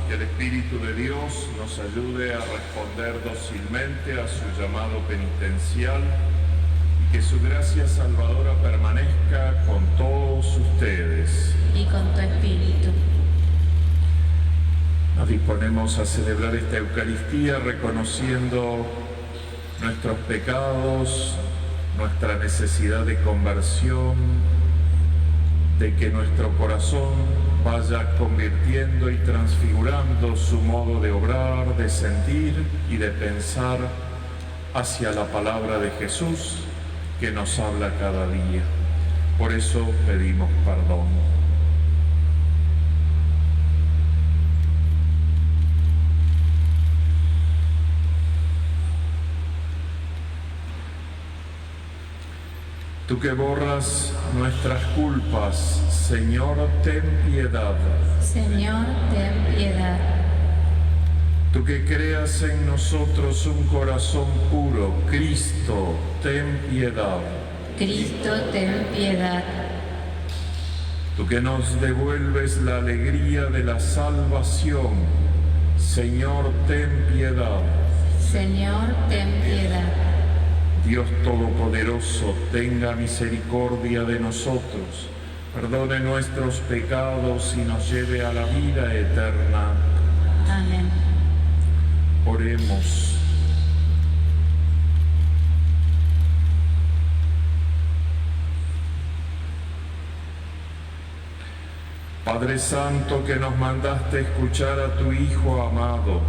que el Espíritu de Dios nos ayude a responder dócilmente a su llamado penitencial y que su gracia salvadora permanezca con todos ustedes. Y con tu espíritu. Nos disponemos a celebrar esta Eucaristía reconociendo nuestros pecados, nuestra necesidad de conversión, de que nuestro corazón vaya convirtiendo y transfigurando su modo de obrar, de sentir y de pensar hacia la palabra de Jesús que nos habla cada día. Por eso pedimos perdón. Tú que borras nuestras culpas, Señor, ten piedad. Señor, ten piedad. Tú que creas en nosotros un corazón puro, Cristo, ten piedad. Cristo, ten piedad. Tú que nos devuelves la alegría de la salvación, Señor, ten piedad. Señor, ten piedad. Dios Todopoderoso, tenga misericordia de nosotros, perdone nuestros pecados y nos lleve a la vida eterna. Amén. Oremos. Padre Santo, que nos mandaste escuchar a tu Hijo amado,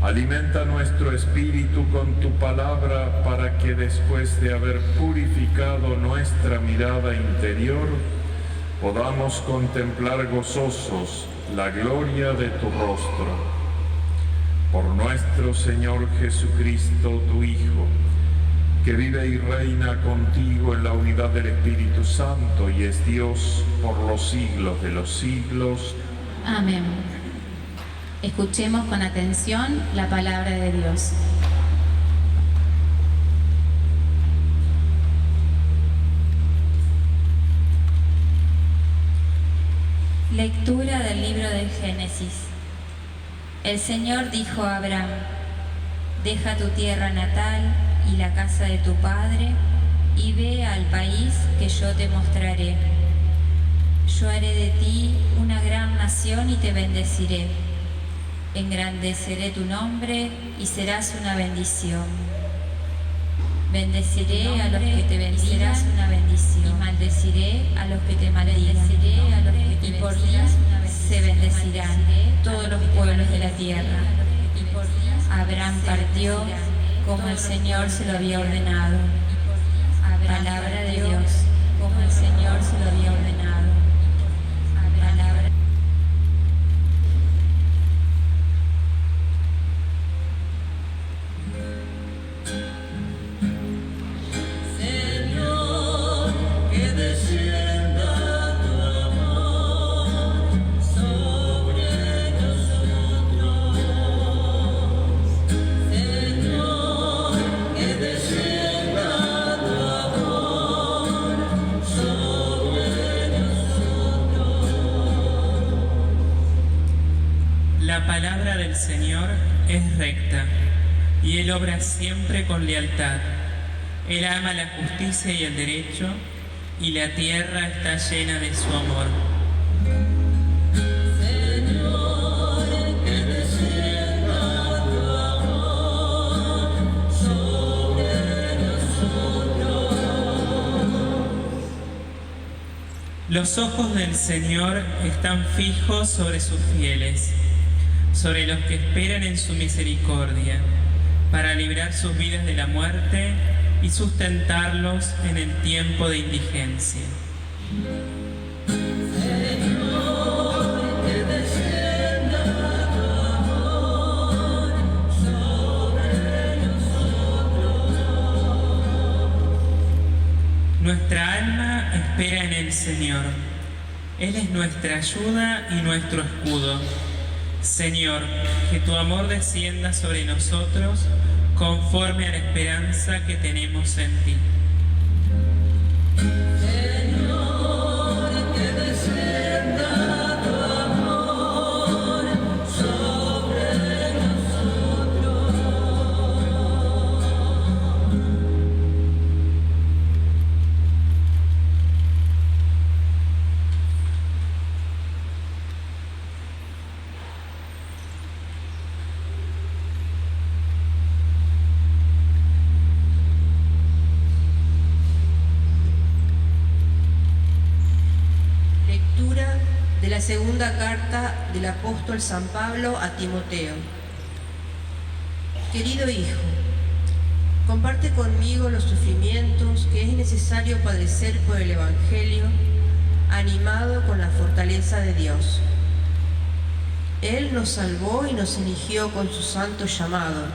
alimenta nuestro espíritu con tu palabra para que después de haber purificado nuestra mirada interior, podamos contemplar gozosos la gloria de tu rostro. Por nuestro Señor Jesucristo, tu Hijo, que vive y reina contigo en la unidad del Espíritu Santo y es Dios por los siglos de los siglos. Amén. Escuchemos con atención la palabra de Dios. Lectura del libro del Génesis. El Señor dijo a Abraham: deja tu tierra natal y la casa de tu padre y ve al país que yo te mostraré. Yo haré de ti una gran nación y te bendeciré. Engrandeceré tu nombre y serás una bendición. Bendeciré a los que te bendigan y maldeciré a los que te maldigan. Y por ti se bendecirán todos los pueblos de la tierra. Abraham partió como el Señor se lo había ordenado. Palabra de Dios, como el Señor se lo había ordenado. Palabra. La palabra del Señor es recta, y Él obra siempre con lealtad. Él ama la justicia y el derecho, y la tierra está llena de su amor. Señor, que descienda tu amor sobre nosotros. Los ojos del Señor están fijos sobre sus fieles, sobre los que esperan en su misericordia, para librar sus vidas de la muerte y sustentarlos en el tiempo de indigencia. Señor, que descienda tu amor sobre nosotros. Nuestra alma espera en el Señor. Él es nuestra ayuda y nuestro escudo. Señor, que tu amor descienda sobre nosotros conforme a la esperanza que tenemos en ti. Señor, que descienda tu amor la segunda carta del apóstol San Pablo a Timoteo. Querido hijo, comparte conmigo los sufrimientos que es necesario padecer por el Evangelio, animado con la fortaleza de Dios. Él nos salvó y nos eligió con su santo llamado,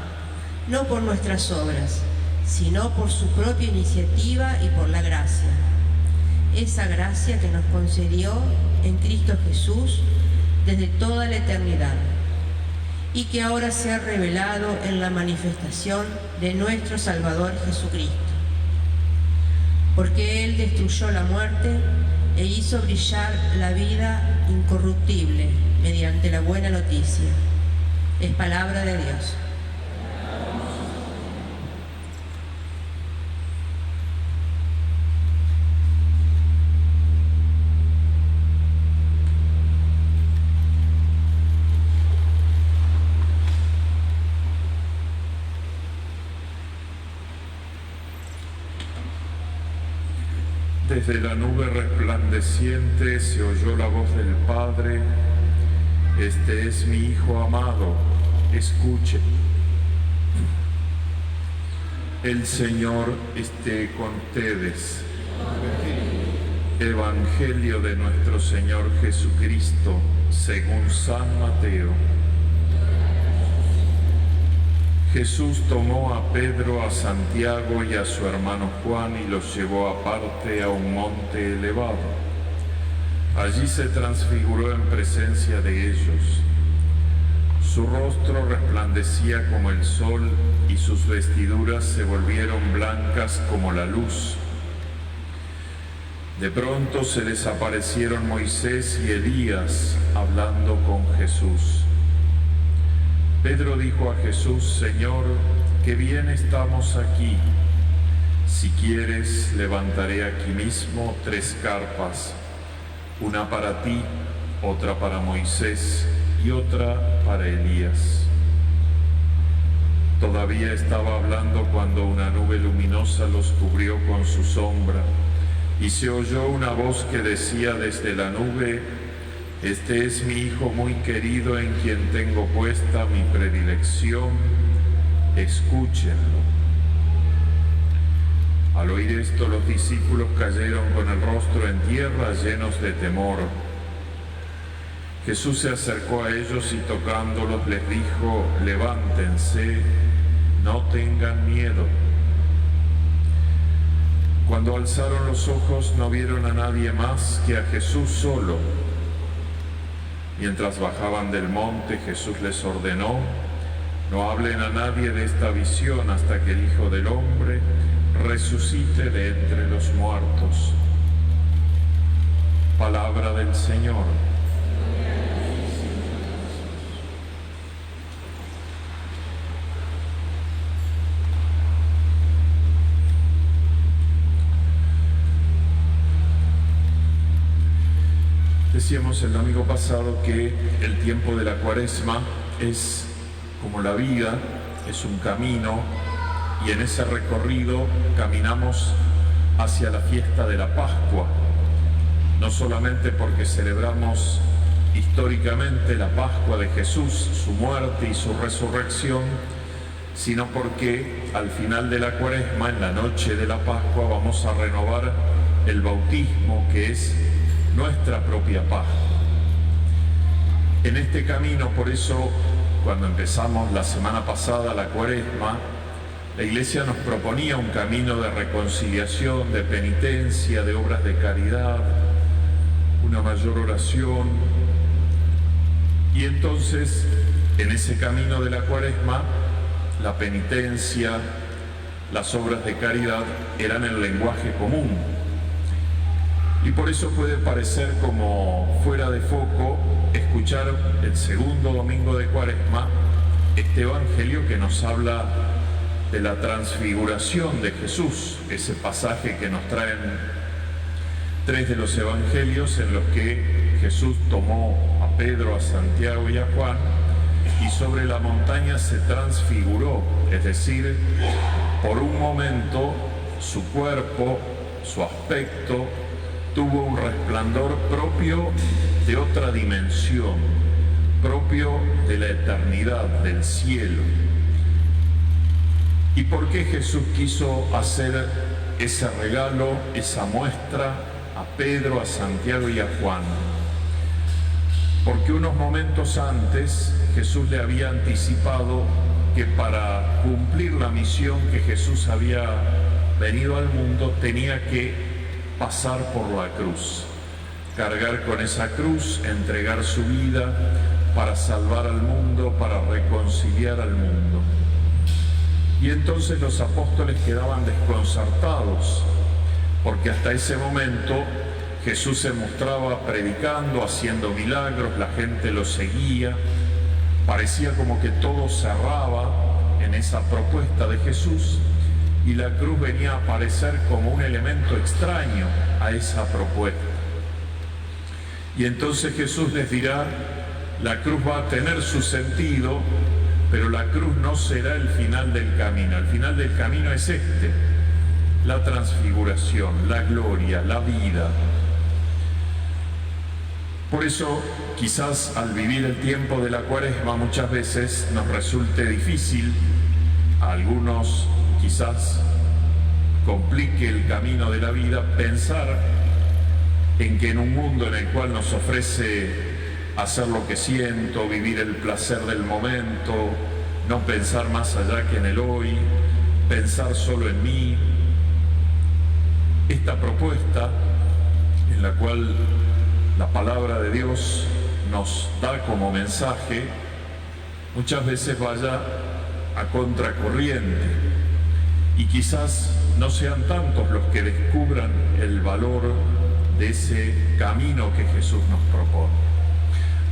no por nuestras obras, sino por su propia iniciativa y por la gracia. Esa gracia que nos concedió en Cristo Jesús desde toda la eternidad y que ahora se ha revelado en la manifestación de nuestro Salvador Jesucristo. Porque Él destruyó la muerte e hizo brillar la vida incorruptible mediante la buena noticia. Es palabra de Dios. Desde la nube resplandeciente se oyó la voz del Padre: este es mi Hijo amado, escuche. El Señor esté con ustedes. Evangelio de nuestro Señor Jesucristo, según San Mateo. Jesús tomó a Pedro, a Santiago y a su hermano Juan y los llevó aparte a un monte elevado. Allí se transfiguró en presencia de ellos. Su rostro resplandecía como el sol y sus vestiduras se volvieron blancas como la luz. De pronto se les aparecieron Moisés y Elías hablando con Jesús. Pedro dijo a Jesús: Señor, qué bien estamos aquí. Si quieres, levantaré aquí mismo 3 carpas, una para ti, otra para Moisés y otra para Elías. Todavía estaba hablando cuando una nube luminosa los cubrió con su sombra, y se oyó una voz que decía desde la nube: este es mi Hijo muy querido, en quien tengo puesta mi predilección, escúchenlo. Al oír esto, los discípulos cayeron con el rostro en tierra, llenos de temor. Jesús se acercó a ellos y tocándolos les dijo: levántense, no tengan miedo. Cuando alzaron los ojos no vieron a nadie más que a Jesús solo. Mientras bajaban del monte, Jesús les ordenó: no hablen a nadie de esta visión hasta que el Hijo del Hombre resucite de entre los muertos. Palabra del Señor. Decíamos el domingo pasado que el tiempo de la Cuaresma es como la vida, es un camino, y en ese recorrido caminamos hacia la fiesta de la Pascua, no solamente porque celebramos históricamente la Pascua de Jesús, su muerte y su resurrección, sino porque al final de la Cuaresma, en la noche de la Pascua, vamos a renovar el bautismo, que es nuestra propia Pascua. En este camino, por eso, cuando empezamos la semana pasada la Cuaresma, la Iglesia nos proponía un camino de reconciliación, de penitencia, de obras de caridad, una mayor oración. Y entonces, en ese camino de la Cuaresma, la penitencia, las obras de caridad eran el lenguaje común. Y por eso puede parecer como fuera de foco escuchar el segundo domingo de Cuaresma este Evangelio que nos habla de la transfiguración de Jesús, ese pasaje que nos traen 3 de los Evangelios en los que Jesús tomó a Pedro, a Santiago y a Juan y sobre la montaña se transfiguró, es decir, por un momento su cuerpo, su aspecto, tuvo un resplandor propio de otra dimensión, propio de la eternidad, del cielo. ¿Y por qué Jesús quiso hacer ese regalo, esa muestra a Pedro, a Santiago y a Juan? Porque unos momentos antes Jesús le había anticipado que para cumplir la misión que Jesús había venido al mundo tenía que pasar por la cruz, cargar con esa cruz, entregar su vida para salvar al mundo, para reconciliar al mundo. Y entonces los apóstoles quedaban desconcertados, porque hasta ese momento Jesús se mostraba predicando, haciendo milagros, la gente lo seguía, parecía como que todo cerraba en esa propuesta de Jesús y la cruz venía a aparecer como un elemento extraño a esa propuesta. Y entonces Jesús les dirá, la cruz va a tener su sentido, pero la cruz no será el final del camino. El final del camino es la transfiguración, la gloria, la vida. Por eso, quizás al vivir el tiempo de la Cuaresma muchas veces nos resulte difícil, a algunos quizás complique el camino de la vida, pensar en que en un mundo en el cual nos ofrece hacer lo que siento, vivir el placer del momento, no pensar más allá que en el hoy, pensar solo en mí, esta propuesta en la cual la palabra de Dios nos da como mensaje, muchas veces vaya a contracorriente y quizás no sean tantos los que descubran el valor de ese camino que Jesús nos propone.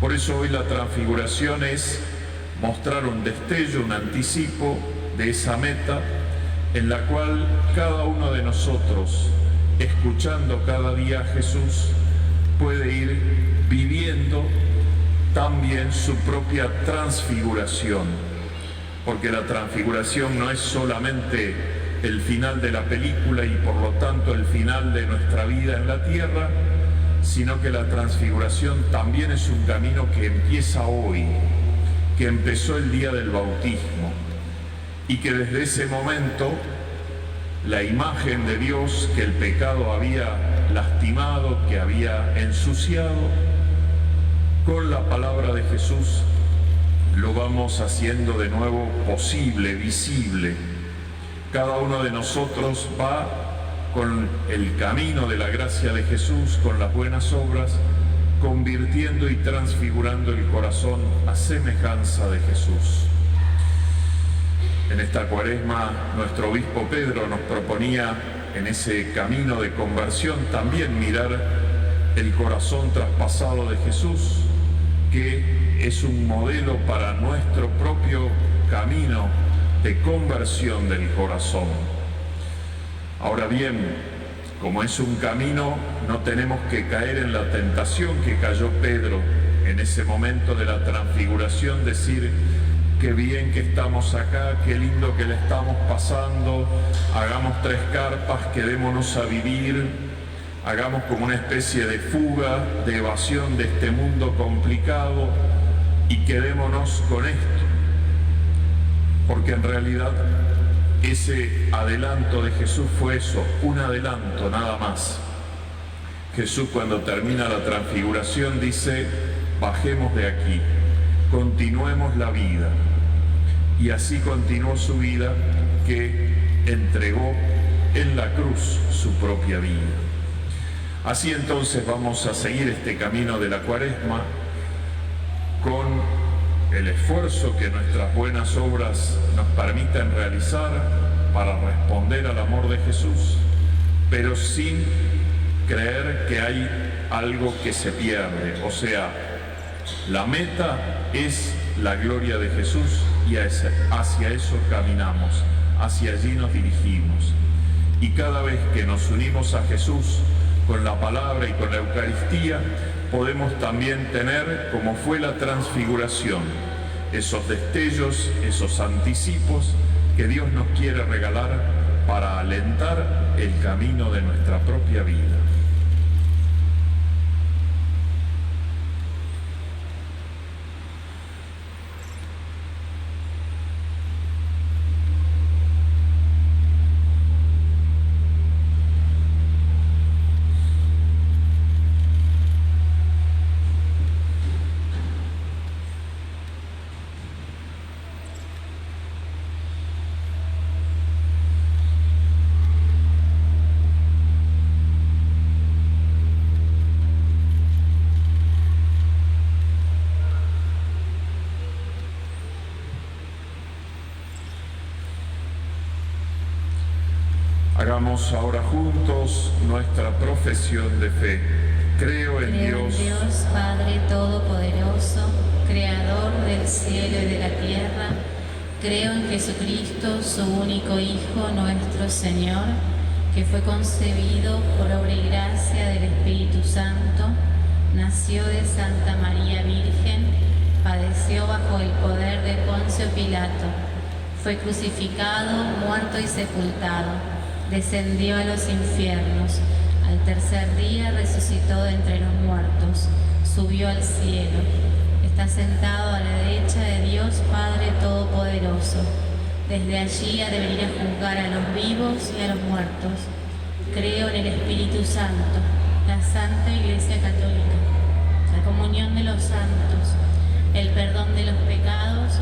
Por eso hoy la transfiguración es mostrar un destello, un anticipo de esa meta en la cual cada uno de nosotros, escuchando cada día a Jesús, puede ir viviendo también su propia transfiguración, porque la transfiguración no es solamente el final de la película y por lo tanto el final de nuestra vida en la tierra, sino que la transfiguración también es un camino que empieza hoy, que empezó el día del bautismo y que desde ese momento la imagen de Dios que el pecado había lastimado, que había ensuciado, con la palabra de Jesús lo vamos haciendo de nuevo posible, visible. Cada uno de nosotros va con el camino de la gracia de Jesús, con las buenas obras, convirtiendo y transfigurando el corazón a semejanza de Jesús. En esta Cuaresma, nuestro obispo Pedro nos proponía en ese camino de conversión también mirar el corazón traspasado de Jesús, que es un modelo para nuestro propio camino de conversión del corazón. Ahora bien, como es un camino, no tenemos que caer en la tentación que cayó Pedro en ese momento de la transfiguración, decir, qué bien que estamos acá, qué lindo que le estamos pasando, hagamos 3 carpas, quedémonos a vivir, hagamos como una especie de fuga, de evasión de este mundo complicado y quedémonos con esto. Porque en realidad ese adelanto de Jesús fue eso, un adelanto nada más. Jesús cuando termina la transfiguración dice, bajemos de aquí, continuemos la vida. Y así continuó su vida, que entregó en la cruz su propia vida. Así entonces vamos a seguir este camino de la Cuaresma con el esfuerzo que nuestras buenas obras nos permitan realizar para responder al amor de Jesús, pero sin creer que hay algo que se pierde. O sea, la meta es la gloria de Jesús y hacia eso caminamos, hacia allí nos dirigimos. Y cada vez que nos unimos a Jesús con la palabra y con la Eucaristía, podemos también tener, como fue la transfiguración, esos destellos, esos anticipos que Dios nos quiere regalar para alentar el camino de nuestra propia vida. Hagamos ahora juntos nuestra profesión de fe. Creo en Dios, Padre Todopoderoso, Creador del cielo y de la tierra. Creo en Jesucristo, su único Hijo, nuestro Señor, que fue concebido por obra y gracia del Espíritu Santo, nació de Santa María Virgen, padeció bajo el poder de Poncio Pilato, fue crucificado, muerto y sepultado, descendió a los infiernos, al tercer día resucitó de entre los muertos, subió al cielo, está sentado a la derecha de Dios Padre Todopoderoso. Desde allí ha de venir a juzgar a los vivos y a los muertos. Creo en el Espíritu Santo, la Santa Iglesia Católica, la comunión de los santos, el perdón de los pecados,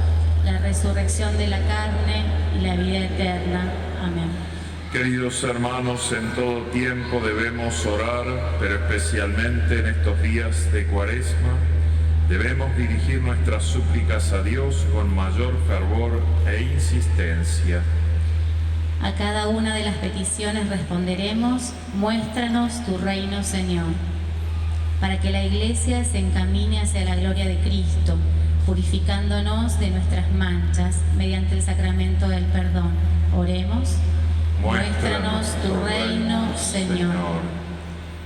la resurrección de la carne y la vida eterna. Amén. queridos hermanos, en todo tiempo debemos orar, pero especialmente en estos días de Cuaresma, debemos dirigir nuestras súplicas a Dios con mayor fervor e insistencia. A cada una de las peticiones responderemos: muéstranos tu reino, Señor, para que la Iglesia se encamine hacia la gloria de Cristo, purificándonos de nuestras manchas mediante el sacramento del perdón. Oremos. Muéstranos tu reino, Señor,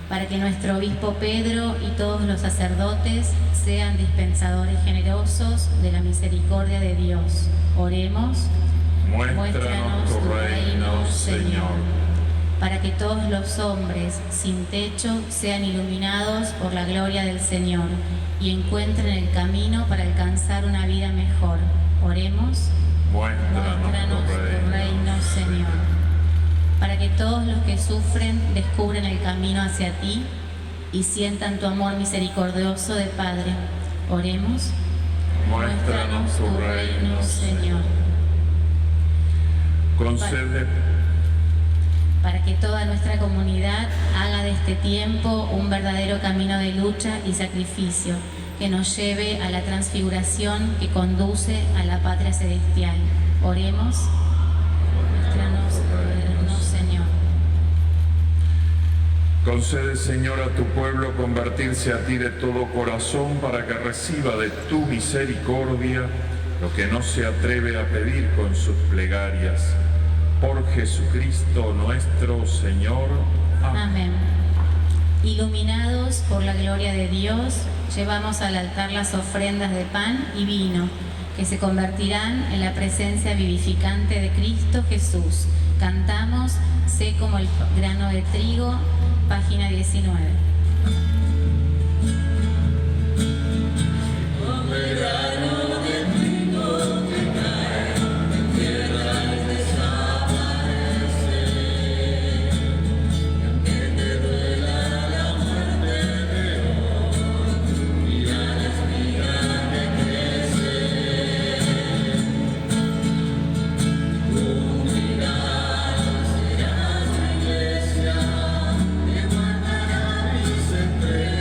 para que nuestro obispo Pedro y todos los sacerdotes sean dispensadores generosos de la misericordia de Dios. Oremos. Muéstranos tu reino, Señor, para que todos los hombres sin techo sean iluminados por la gloria del Señor y encuentren el camino para alcanzar una vida mejor. Oremos. Muéstranos tu reino, Señor, para que todos los que sufren descubran el camino hacia ti y sientan tu amor misericordioso de Padre. Oremos. Muéstranos tu reino, Señor. Concede Para que toda nuestra comunidad haga de este tiempo un verdadero camino de lucha y sacrificio que nos lleve a la transfiguración que conduce a la patria celestial. Oremos. Muéstranos tu reino, Señor. Concede, Señor, a tu pueblo convertirse a ti de todo corazón para que reciba de tu misericordia lo que no se atreve a pedir con sus plegarias. Por Jesucristo nuestro Señor. Amén. Amén. Iluminados por la gloria de Dios, llevamos al altar las ofrendas de pan y vino, que se convertirán en la presencia vivificante de Cristo Jesús. Cantamos Sé como el grano de trigo, página 19. Siempre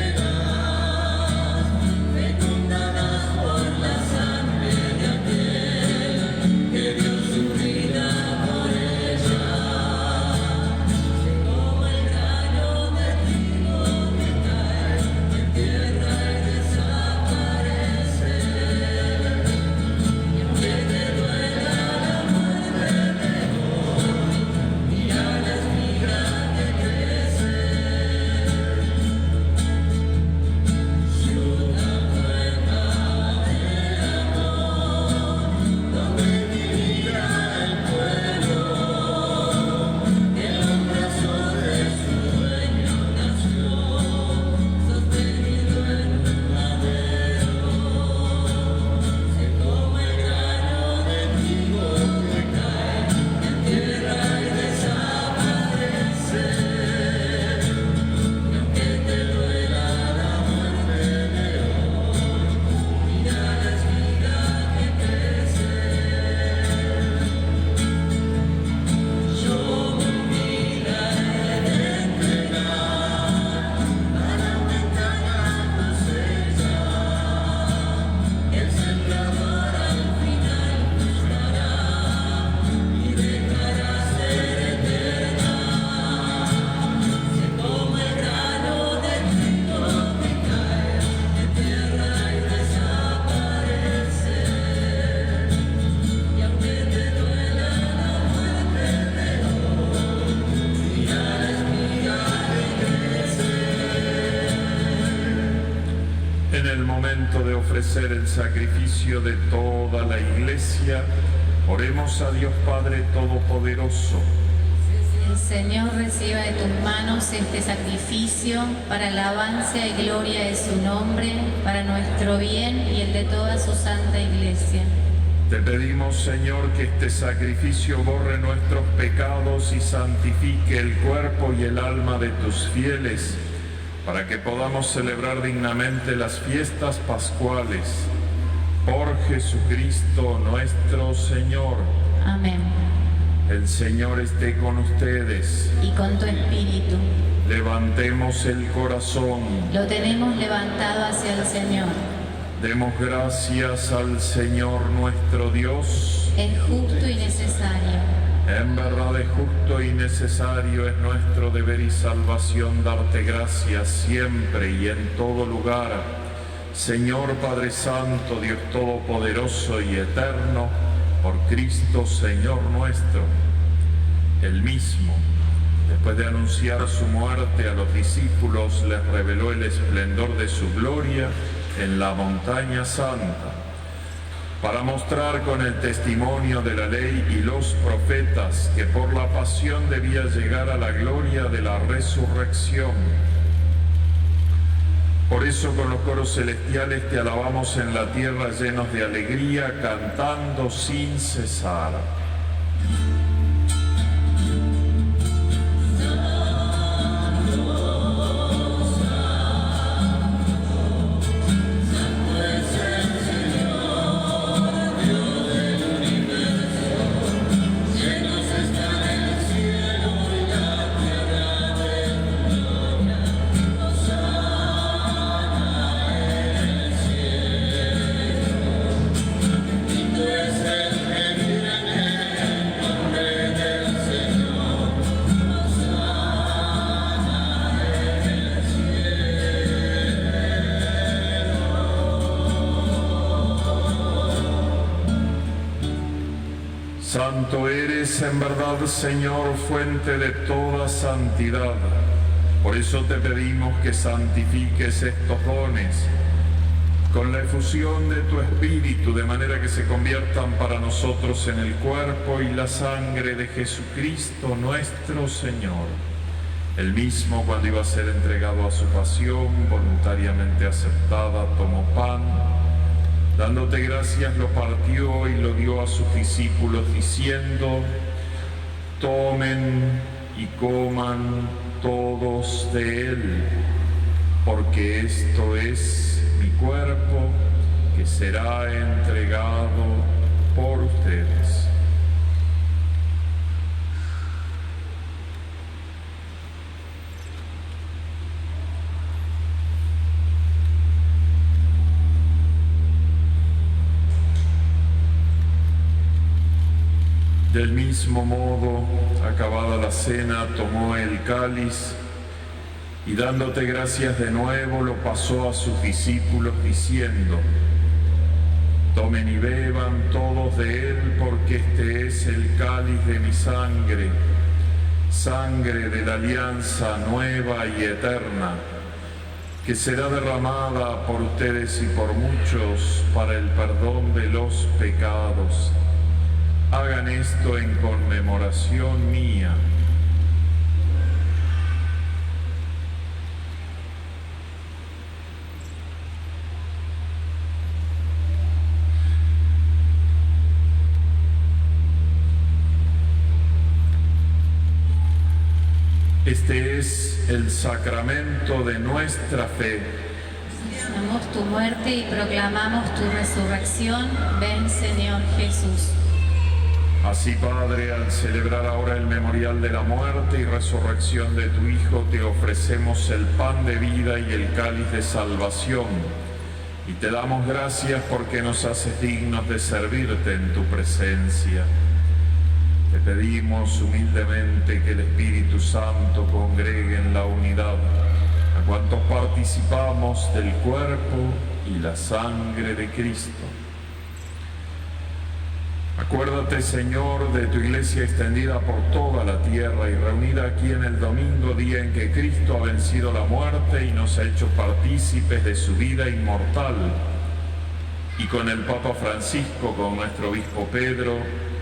momento de ofrecer el sacrificio de toda la Iglesia, oremos a Dios Padre Todopoderoso. El Señor reciba de tus manos este sacrificio para alabanza y gloria de su nombre, para nuestro bien y el de toda su santa Iglesia. Te pedimos, Señor, que este sacrificio borre nuestros pecados y santifique el cuerpo y el alma de tus fieles, para que podamos celebrar dignamente las fiestas pascuales. Por Jesucristo nuestro Señor. Amén. El Señor esté con ustedes. Y con tu espíritu. Levantemos el corazón. Lo tenemos levantado hacia el Señor. Demos gracias al Señor nuestro Dios. Es justo y necesario. En verdad es justo y necesario, es nuestro deber y salvación darte gracias siempre y en todo lugar. Señor Padre Santo, Dios Todopoderoso y Eterno, por Cristo Señor nuestro. Él mismo, después de anunciar su muerte a los discípulos, les reveló el esplendor de su gloria en la montaña santa, para mostrar con el testimonio de la ley y los profetas que por la pasión debía llegar a la gloria de la resurrección. Por eso con los coros celestiales te alabamos en la tierra llenos de alegría, cantando sin cesar. Santo eres en verdad, Señor, fuente de toda santidad. Por eso te pedimos que santifiques estos dones con la efusión de tu Espíritu, de manera que se conviertan para nosotros en el cuerpo y la sangre de Jesucristo nuestro Señor. Él mismo, cuando iba a ser entregado a su pasión, voluntariamente aceptada, tomó pan, dándote gracias, lo partió y lo dio a sus discípulos, diciendo: tomen y coman todos de él, porque esto es mi cuerpo que será entregado por ustedes. Del mismo modo, acabada la cena, tomó el cáliz y dándote gracias de nuevo, lo pasó a sus discípulos diciendo: tomen y beban todos de él, porque este es el cáliz de mi sangre, sangre de la alianza nueva y eterna, que será derramada por ustedes y por muchos para el perdón de los pecados. Hagan esto en conmemoración mía. Este es el sacramento de nuestra fe. Anunciamos tu muerte y proclamamos tu resurrección. Ven, Señor Jesús. Así, Padre, al celebrar ahora el memorial de la muerte y resurrección de tu Hijo, te ofrecemos el pan de vida y el cáliz de salvación. Y te damos gracias porque nos haces dignos de servirte en tu presencia. Te pedimos humildemente que el Espíritu Santo congregue en la unidad a cuantos participamos del cuerpo y la sangre de Cristo. Acuérdate, Señor, de tu Iglesia extendida por toda la tierra y reunida aquí en el domingo, día en que Cristo ha vencido la muerte y nos ha hecho partícipes de su vida inmortal. y con el Papa Francisco, con nuestro obispo Pedro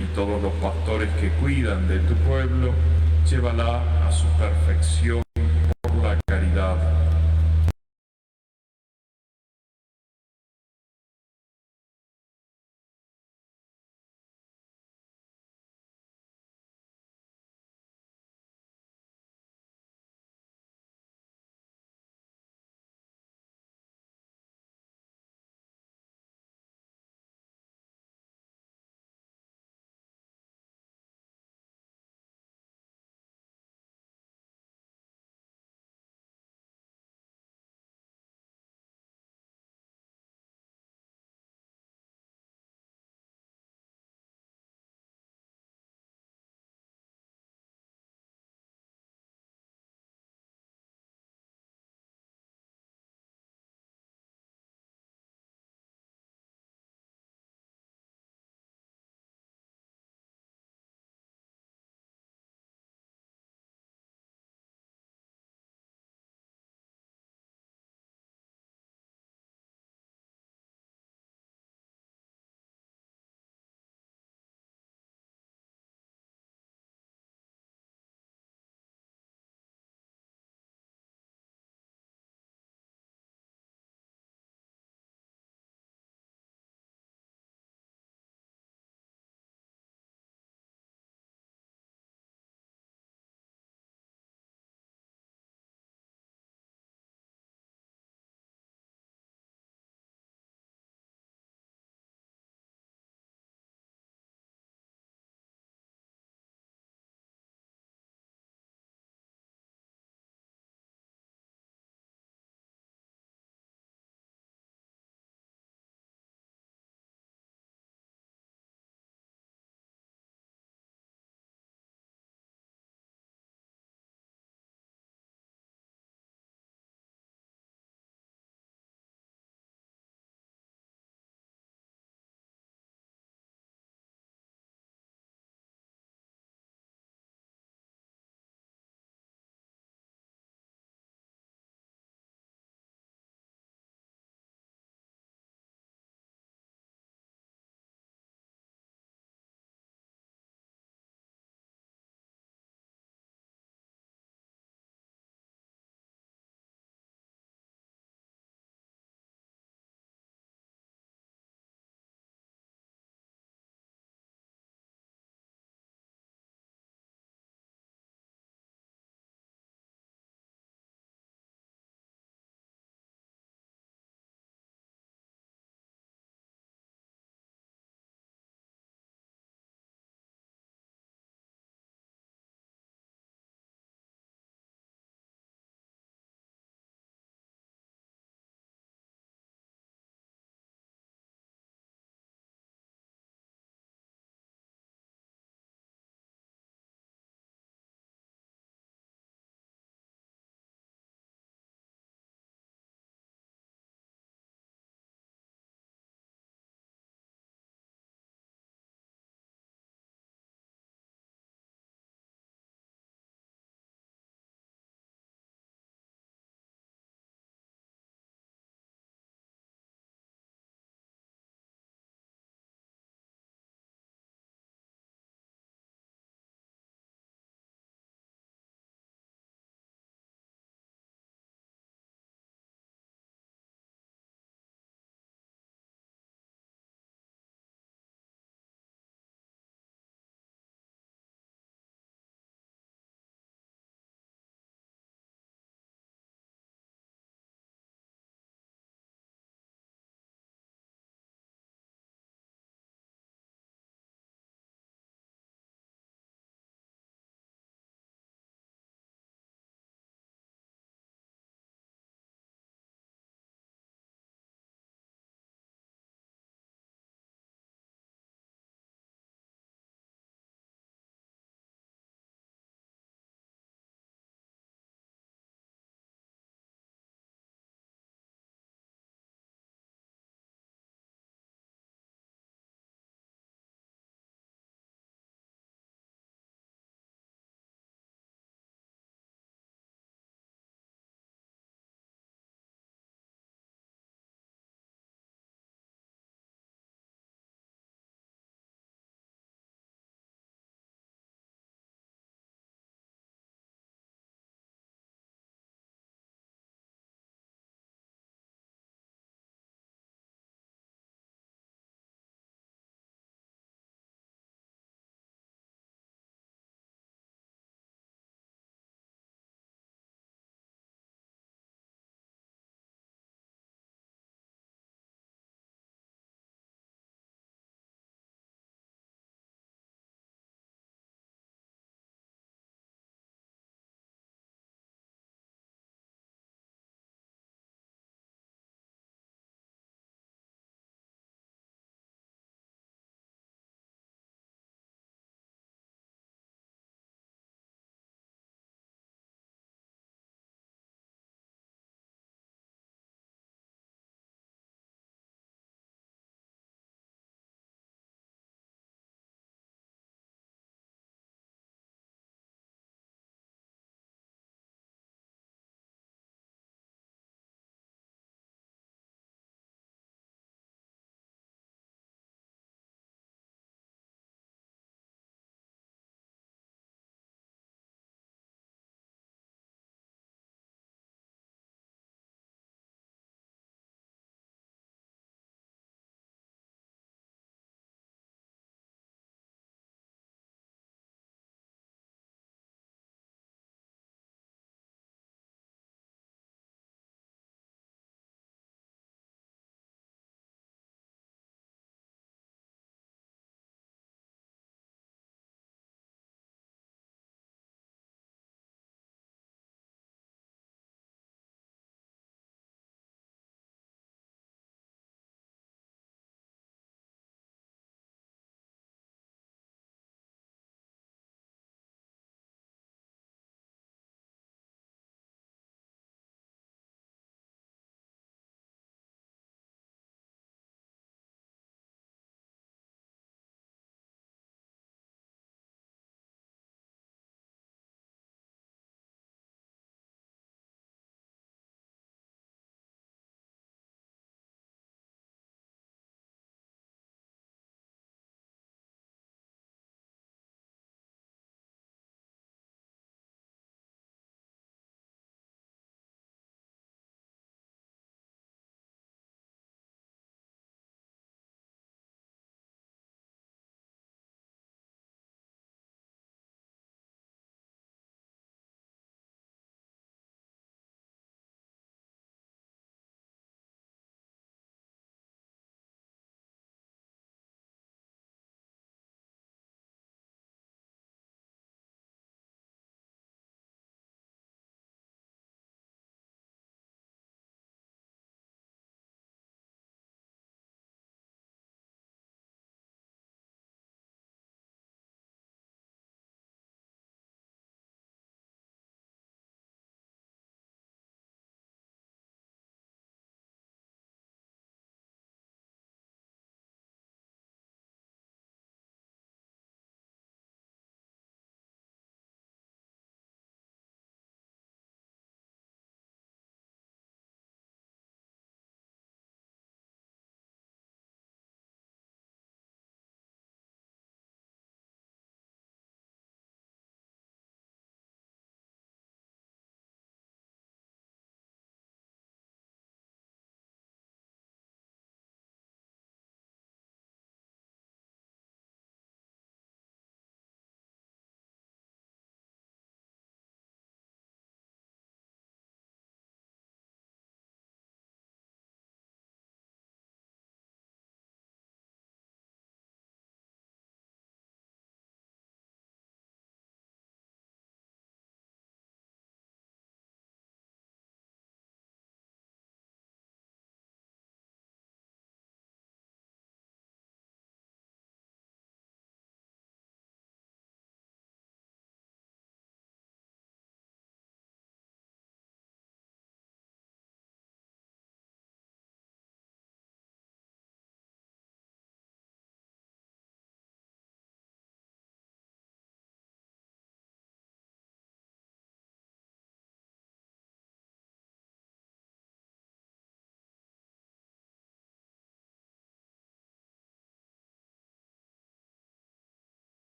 y todos los pastores que cuidan de tu pueblo, llévala a su perfección.